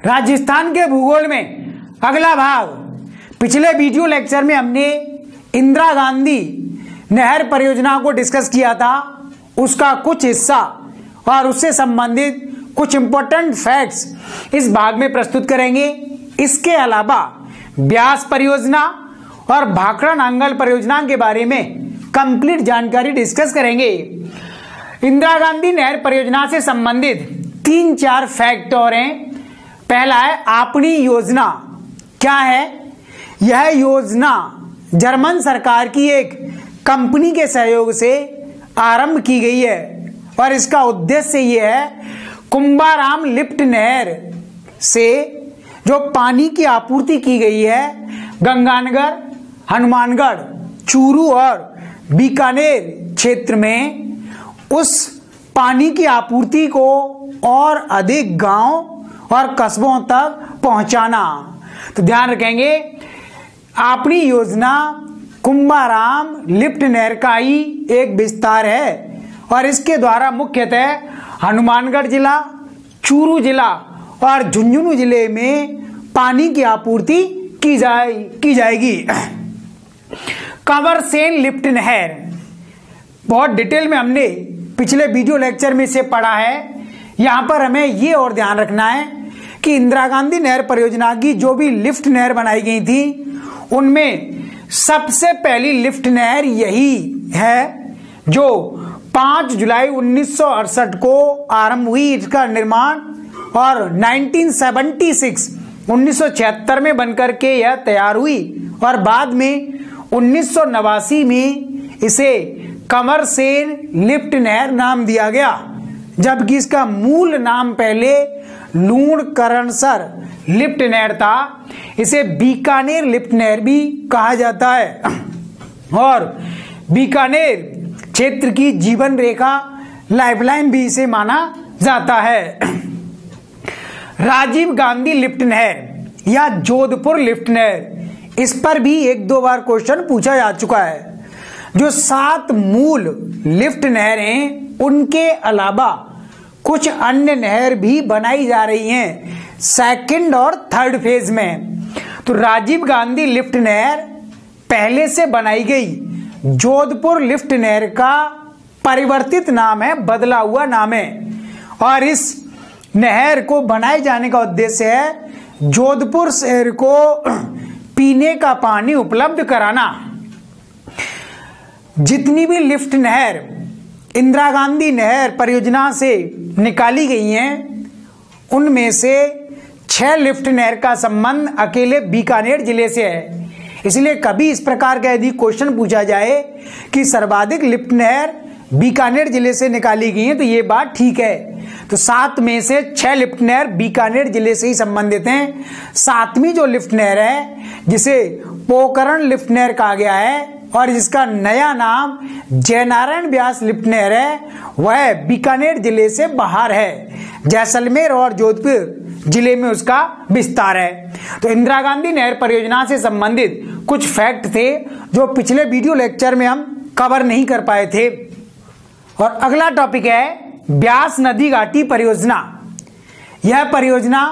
राजस्थान के भूगोल में अगला भाग। पिछले वीडियो लेक्चर में हमने इंदिरा गांधी नहर परियोजना को डिस्कस किया था, उसका कुछ हिस्सा और उससे संबंधित कुछ इंपॉर्टेंट फैक्ट्स इस भाग में प्रस्तुत करेंगे। इसके अलावा ब्यास परियोजना और भाखड़ा नांगल परियोजना के बारे में कंप्लीट जानकारी डिस्कस करेंगे। इंदिरा गांधी नहर परियोजना से संबंधित 3-4 फैक्ट और हैं। पहला है आपनी योजना। क्या है? यह योजना जर्मन सरकार की एक कंपनी के सहयोग से आरंभ की गई है और इसका उद्देश्य यह है कुंभाराम लिफ्ट नहर से जो पानी की आपूर्ति की गई है गंगानगर, हनुमानगढ़, चूरू और बीकानेर क्षेत्र में, उस पानी की आपूर्ति को और अधिक गांव और कस्बों तक पहुंचाना। तो ध्यान रखेंगे, आपनी योजना कुंभाराम लिफ्ट नहर का ही एक विस्तार है और इसके द्वारा मुख्यतः हनुमानगढ़ जिला, चूरू जिला और झुंझुनू जिले में पानी की आपूर्ति की जाएगी। कंवरसेन लिफ्ट नहर बहुत डिटेल में हमने पिछले वीडियो लेक्चर में इसे पढ़ा है। यहां पर हमें ये और ध्यान रखना है कि इंदिरा गांधी नहर परियोजना की जो भी लिफ्ट नहर बनाई गई थी उनमें सबसे पहली लिफ्ट नहर यही है जो 5 जुलाई 1968 को आरंभ हुई। इसका निर्माण और 1976 में बनकर के यह तैयार हुई और बाद में 1989 में इसे कंवरसेन लिफ्ट नहर नाम दिया गया, जबकि इसका मूल नाम पहले लूणकरणसर लिफ्ट नहर था। इसे बीकानेर लिफ्ट नहर भी कहा जाता है और बीकानेर क्षेत्र की जीवन रेखा लाइफलाइन भी इसे माना जाता है। राजीव गांधी लिफ्ट नहर या जोधपुर लिफ्ट नहर, इस पर भी 1-2 बार क्वेश्चन पूछा जा चुका है। जो 7 मूल लिफ्ट नहर हैं उनके अलावा कुछ अन्य नहर भी बनाई जा रही हैं सेकंड और थर्ड फेज में। तो राजीव गांधी लिफ्ट नहर पहले से बनाई गई जोधपुर लिफ्ट नहर का परिवर्तित नाम है, बदला हुआ नाम है और इस नहर को बनाए जाने का उद्देश्य है जोधपुर शहर को पीने का पानी उपलब्ध कराना। जितनी भी लिफ्ट नहर इंदिरा गांधी नहर परियोजना से निकाली गई हैं उनमें से 6 लिफ्ट नहर का संबंध अकेले बीकानेर जिले से है। इसलिए कभी इस प्रकार का यदि क्वेश्चन पूछा जाए कि सर्वाधिक लिफ्ट नहर बीकानेर जिले से निकाली गई है तो ये बात ठीक है। तो 7 में से 6 लिफ्ट नहर बीकानेर जिले से ही संबंधित हैं। 7वीं जो लिफ्ट नहर है जिसे पोखरण लिफ्ट नहर कहा गया है और जिसका नया नाम जयनारायण व्यास लिफ्ट नहर है, वह बीकानेर जिले से बाहर है। जैसलमेर और जोधपुर जिले में उसका विस्तार है। तो इंदिरा गांधी नहर परियोजना से संबंधित कुछ फैक्ट थे जो पिछले वीडियो लेक्चर में हम कवर नहीं कर पाए थे। और अगला टॉपिक है ब्यास नदी घाटी परियोजना। यह परियोजना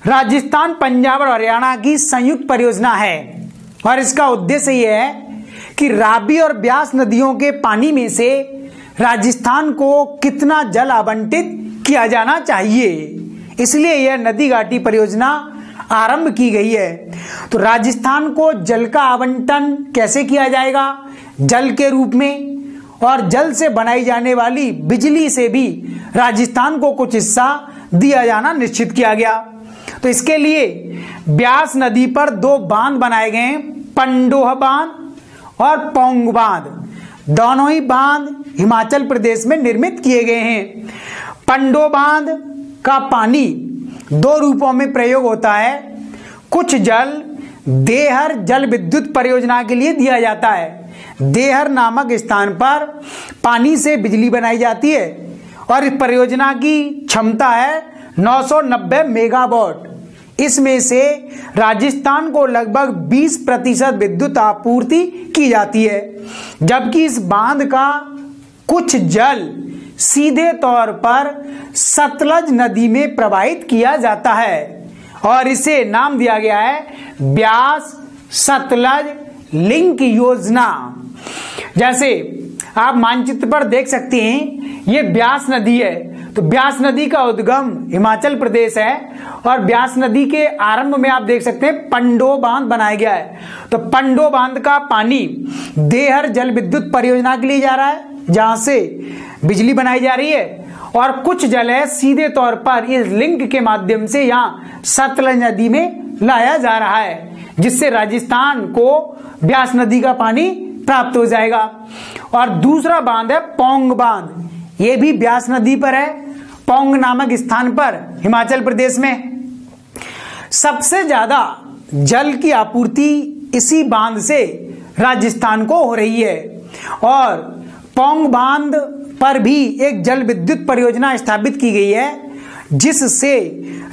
राजस्थान, पंजाब और हरियाणा की संयुक्त परियोजना है और इसका उद्देश्य यह है कि रावी और ब्यास नदियों के पानी में से राजस्थान को कितना जल आवंटित किया जाना चाहिए, इसलिए यह नदी घाटी परियोजना आरंभ की गई है। तो राजस्थान को जल का आवंटन कैसे किया जाएगा? जल के रूप में और जल से बनाई जाने वाली बिजली से भी राजस्थान को कुछ हिस्सा दिया जाना निश्चित किया गया। तो इसके लिए ब्यास नदी पर 2 बांध बनाए गए हैं, पंडोह बांध और पौंग बांध। दोनों ही बांध हिमाचल प्रदेश में निर्मित किए गए हैं। पंडोह बांध का पानी 2 रूपों में प्रयोग होता है। कुछ जल देहर जल विद्युत परियोजना के लिए दिया जाता है। देहर नामक स्थान पर पानी से बिजली बनाई जाती है और इस परियोजना की क्षमता है 990 मेगावाट। इसमें से राजस्थान को लगभग 20% विद्युत आपूर्ति की जाती है, जबकि इस बांध का कुछ जल सीधे तौर पर सतलज नदी में प्रवाहित किया जाता है। और इसे नाम दिया गया है ब्यास सतलज लिंक योजना। जैसे आप मानचित्र पर देख सकते हैं, ये ब्यास नदी है, तो ब्यास नदी का उद्गम हिमाचल प्रदेश है और ब्यास नदी के आरंभ में आप देख सकते हैं पंडो बांध बनाया गया है। तो पंडो बांध का पानी देहर जल विद्युत परियोजना के लिए जा रहा है, जहां से बिजली बनाई जा रही है, और कुछ जल है सीधे तौर पर इस लिंक के माध्यम से यहां सतलज नदी में लाया जा रहा है, जिससे राजस्थान को ब्यास नदी का पानी प्राप्त हो जाएगा। और दूसरा बांध है पौंग बांध, ये भी ब्यास नदी पर है, पौंग नामक स्थान पर हिमाचल प्रदेश में। सबसे ज्यादा जल की आपूर्ति इसी बांध से राजस्थान को हो रही है और पौंग बांध पर भी एक जल विद्युत परियोजना स्थापित की गई है, जिससे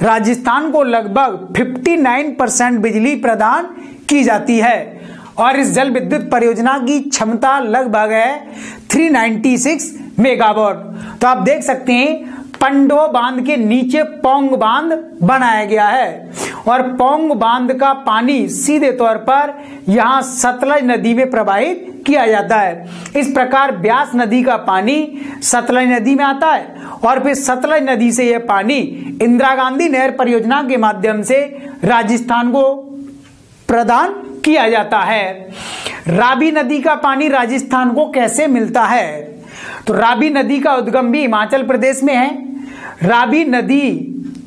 राजस्थान को लगभग 59% बिजली प्रदान की जाती है। और इस जल विद्युत परियोजना की क्षमता लगभग है 396 मेगावाट। तो आप देख सकते हैं पंडो बांध के नीचे पौंग बांध बनाया गया है और पौंग बांध का पानी सीधे तौर पर यहां सतलज नदी में प्रवाहित किया जाता है। इस प्रकार ब्यास नदी का पानी सतलज नदी में आता है और फिर सतलज नदी से यह पानी इंदिरा गांधी नहर परियोजना के माध्यम से राजस्थान को प्रदान किया जाता है। रावी नदी का पानी राजस्थान को कैसे मिलता है? तो रावी नदी का उद्गम भी हिमाचल प्रदेश में है। रावी नदी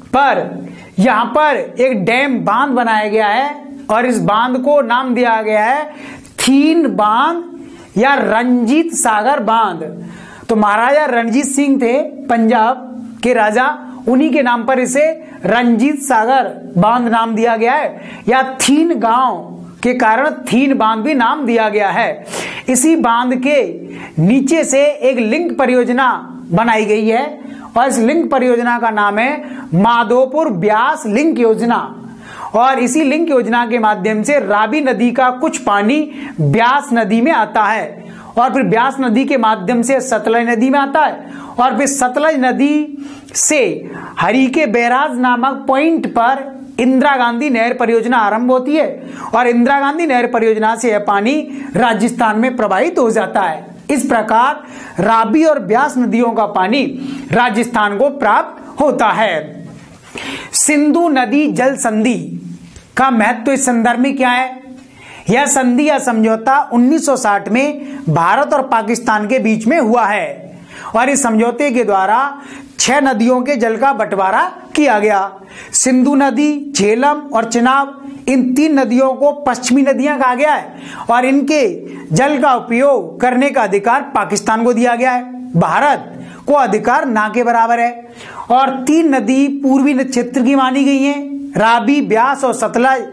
पर यहां पर एक डैम बांध बनाया गया है और इस बांध को नाम दिया गया है थीन बांध या रंजीत सागर बांध। तो महाराजा रणजीत सिंह थे पंजाब के राजा, उन्हीं के नाम पर इसे रंजीत सागर बांध नाम दिया गया है, या थीन गांव के कारण थीन बांध भी नाम दिया गया है। इसी बांध के नीचे से एक लिंक परियोजना बनाई गई है और इस लिंक परियोजना का नाम है माधोपुर ब्यास लिंक योजना। और इसी लिंक योजना के माध्यम से रावी नदी का कुछ पानी ब्यास नदी में आता है और फिर ब्यास नदी के माध्यम से सतलज नदी में आता है और फिर सतलज नदी से हरीके बैराज नामक पॉइंट पर इंदिरा गांधी नहर परियोजना आरंभ होती है और इंदिरा गांधी नहर परियोजना से यह पानी राजस्थान में प्रवाहित हो जाता है। इस प्रकार रावी और ब्यास नदियों का पानी राजस्थान को प्राप्त होता है। सिंधु नदी जल संधि का महत्व इस संदर्भ में क्या है? यह संधि या समझौता 1960 में भारत और पाकिस्तान के बीच में हुआ है और इस समझौते के द्वारा 6 नदियों के जल का बंटवारा किया गया। सिंधु नदी, झेलम और चिनाब, इन 3 नदियों को पश्चिमी नदियां कहा गया है और इनके जल का उपयोग करने का अधिकार पाकिस्तान को दिया गया है। भारत को अधिकार ना के बराबर है और 3 नदी पूर्वी क्षेत्र की मानी गई हैं, रावी, ब्यास और सतलज,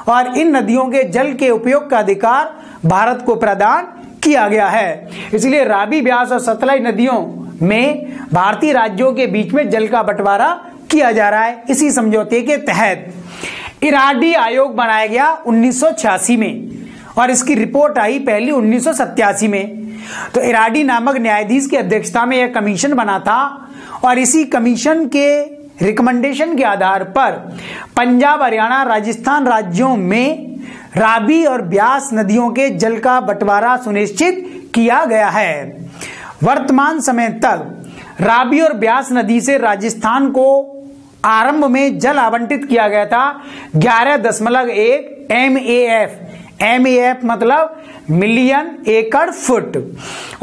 और इन नदियों के जल के उपयोग का अधिकार भारत को प्रदान किया गया है। इसलिए रावी, ब्यास और सतलज नदियों में भारतीय राज्यों के बीच में जल का बंटवारा किया जा रहा है। इसी समझौते के तहत इराडी आयोग बनाया गया 1986 में और इसकी रिपोर्ट आई पहली 1987 में। तो इराडी नामक न्यायाधीश की अध्यक्षता में यह कमीशन बना था और इसी कमीशन के रिकमेंडेशन के आधार पर पंजाब, हरियाणा, राजस्थान राज्यों में रावी और ब्यास नदियों के जल का बंटवारा सुनिश्चित किया गया है। वर्तमान समय तक रावी और ब्यास नदी से राजस्थान को आरंभ में जल आवंटित किया गया था 11.1 MAF मतलब मिलियन एकड़ फुट,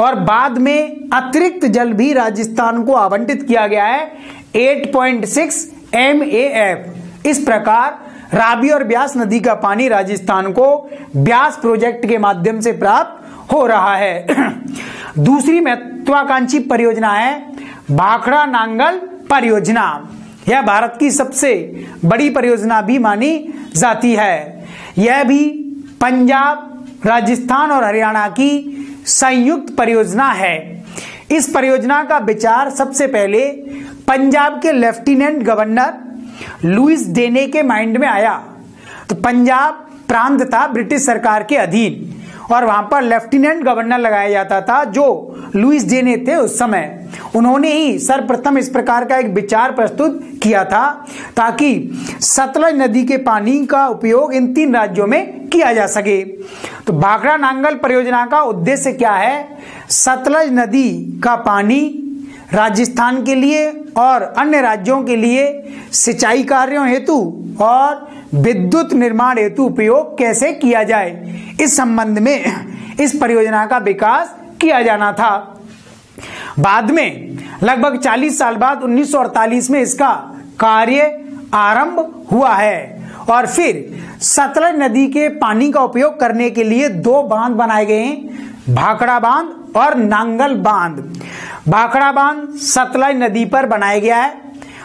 और बाद में अतिरिक्त जल भी राजस्थान को आवंटित किया गया है 8.6 MAF। इस प्रकार रावी और ब्यास नदी का पानी राजस्थान को ब्यास प्रोजेक्ट के माध्यम से प्राप्त हो रहा है। दूसरी महत्वाकांक्षी परियोजना है भाखड़ा नांगल परियोजना। यह भारत की सबसे बड़ी परियोजना भी मानी जाती है। यह भी पंजाब, राजस्थान और हरियाणा की संयुक्त परियोजना है। इस परियोजना का विचार सबसे पहले पंजाब के लेफ्टिनेंट गवर्नर लुइस डेने के माइंड में आया। तो पंजाब प्रांत था ब्रिटिश सरकार के अधीन और वहां पर लेफ्टिनेंट गवर्नर लगाया जाता था जो लुइस डेने थे उस समय, उन्होंने ही सर्वप्रथम इस प्रकार का एक विचार प्रस्तुत किया था ताकि सतलज नदी के पानी का उपयोग इन 3 राज्यों में किया जा सके। तो भाखड़ा नांगल परियोजना का उद्देश्य क्या है? सतलज नदी का पानी राजस्थान के लिए और अन्य राज्यों के लिए सिंचाई कार्यों हेतु और विद्युत निर्माण हेतु उपयोग कैसे किया जाए, इस संबंध में इस परियोजना का विकास किया जाना था। बाद में लगभग 40 साल बाद 1948 में इसका कार्य आरंभ हुआ है और फिर सतलज नदी के पानी का उपयोग करने के लिए 2 बांध बनाए गए हैं, भाखड़ा बांध और नांगल बांध। भाखड़ा बांध सतलज नदी पर बनाया गया है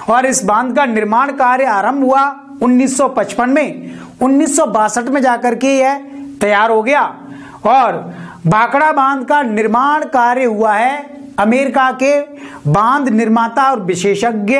और इस बांध का निर्माण कार्य आरंभ हुआ 1955 में। 1962 में जाकर के यह तैयार हो गया और भाखड़ा बांध का निर्माण कार्य हुआ है अमेरिका के बांध निर्माता और विशेषज्ञ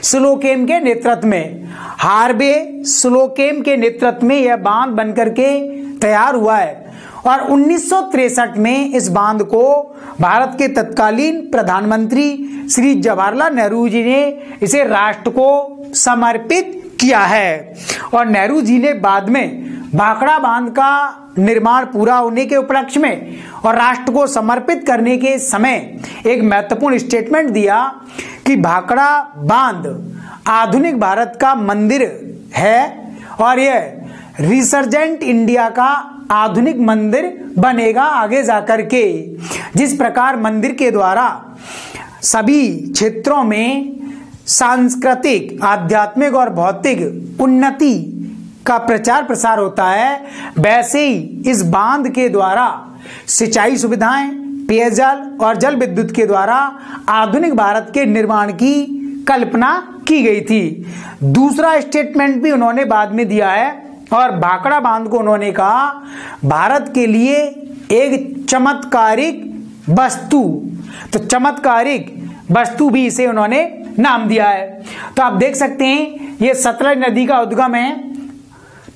स्लोकेम के नेतृत्व में। हार्वे स्लोकेम के नेतृत्व में यह बांध बनकर के तैयार हुआ है और 1963 में इस बांध को भारत के तत्कालीन प्रधानमंत्री श्री जवाहरलाल नेहरू जी ने इसे राष्ट्र को समर्पित किया है और नेहरू जी ने बाद में भाखड़ा बांध का निर्माण पूरा होने के उपलक्ष्य में और राष्ट्र को समर्पित करने के समय एक महत्वपूर्ण स्टेटमेंट दिया कि भाखड़ा बांध आधुनिक भारत का मंदिर है और यह रिसर्जेंट इंडिया का आधुनिक मंदिर बनेगा आगे जाकर के। जिस प्रकार मंदिर के द्वारा सभी क्षेत्रों में सांस्कृतिक, आध्यात्मिक और भौतिक उन्नति का प्रचार प्रसार होता है, वैसे ही इस बांध के द्वारा सिंचाई सुविधाएं, पेयजल और जल विद्युत के द्वारा आधुनिक भारत के निर्माण की कल्पना की गई थी। दूसरा स्टेटमेंट भी उन्होंने बाद में दिया है और भाखड़ा बांध को उन्होंने कहा भारत के लिए एक चमत्कारिक वस्तु, तो चमत्कारिक वस्तु भी इसे उन्होंने नाम दिया है। तो आप देख सकते हैं ये सतलज नदी का उद्गम है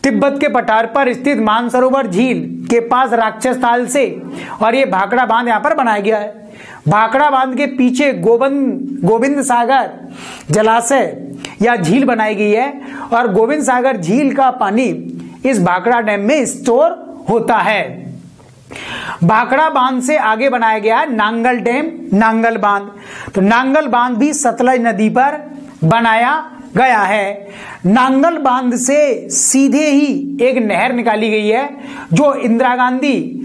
तिब्बत के पठार पर स्थित मानसरोवर झील के पास राक्षस ताल से और ये भाखड़ा बांध यहाँ पर बनाया गया है। भाखड़ा बांध के पीछे गोविंद सागर जलाशय या झील बनाई गई है और गोविंद सागर झील का पानी इस भाखड़ा डैम में स्टोर होता है। भाखड़ा बांध से आगे बनाया गया है नांगल डैम, नांगल बांध। तो नांगल बांध भी सतलज नदी पर बनाया गया है। नांगल बांध से सीधे ही एक नहर निकाली गई है जो इंदिरा गांधी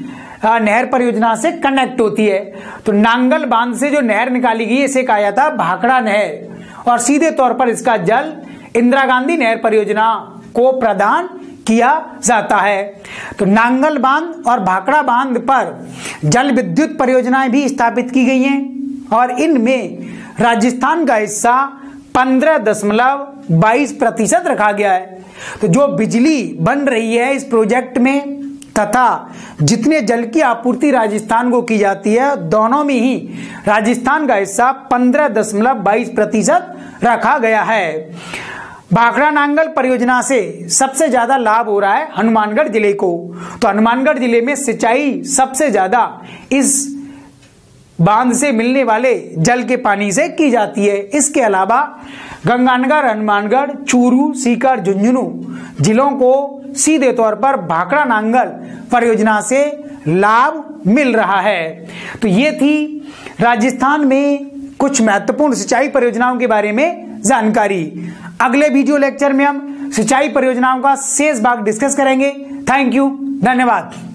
नहर परियोजना से कनेक्ट होती है। तो नांगल बांध से जो नहर निकाली गई इसे कहा जाता है भाखड़ा नहर और सीधे तौर पर इसका जल इंदिरा गांधी नहर परियोजना को प्रदान किया जाता है। तो नांगल बांध और भाखड़ा बांध पर जल विद्युत परियोजनाएं भी स्थापित की गई हैं और इनमें राजस्थान का हिस्सा 15.22% रखा गया है। तो जो बिजली बन रही है इस प्रोजेक्ट में तथा जितने जल की आपूर्ति राजस्थान को की जाती है दोनों में ही राजस्थान का हिस्सा 15.22% रखा गया है। भाखड़ा नांगल परियोजना से सबसे ज्यादा लाभ हो रहा है हनुमानगढ़ जिले को। तो हनुमानगढ़ जिले में सिंचाई सबसे ज्यादा इस बांध से मिलने वाले जल के पानी से की जाती है। इसके अलावा गंगानगर, हनुमानगढ़, चूरू, सीकर, झुंझुनू जिलों को सीधे तौर पर भाखड़ा नांगल परियोजना से लाभ मिल रहा है। तो ये थी राजस्थान में कुछ महत्वपूर्ण सिंचाई परियोजनाओं के बारे में जानकारी। अगले वीडियो लेक्चर में हम सिंचाई परियोजनाओं का शेष भाग डिस्कस करेंगे। थैंक यू, धन्यवाद।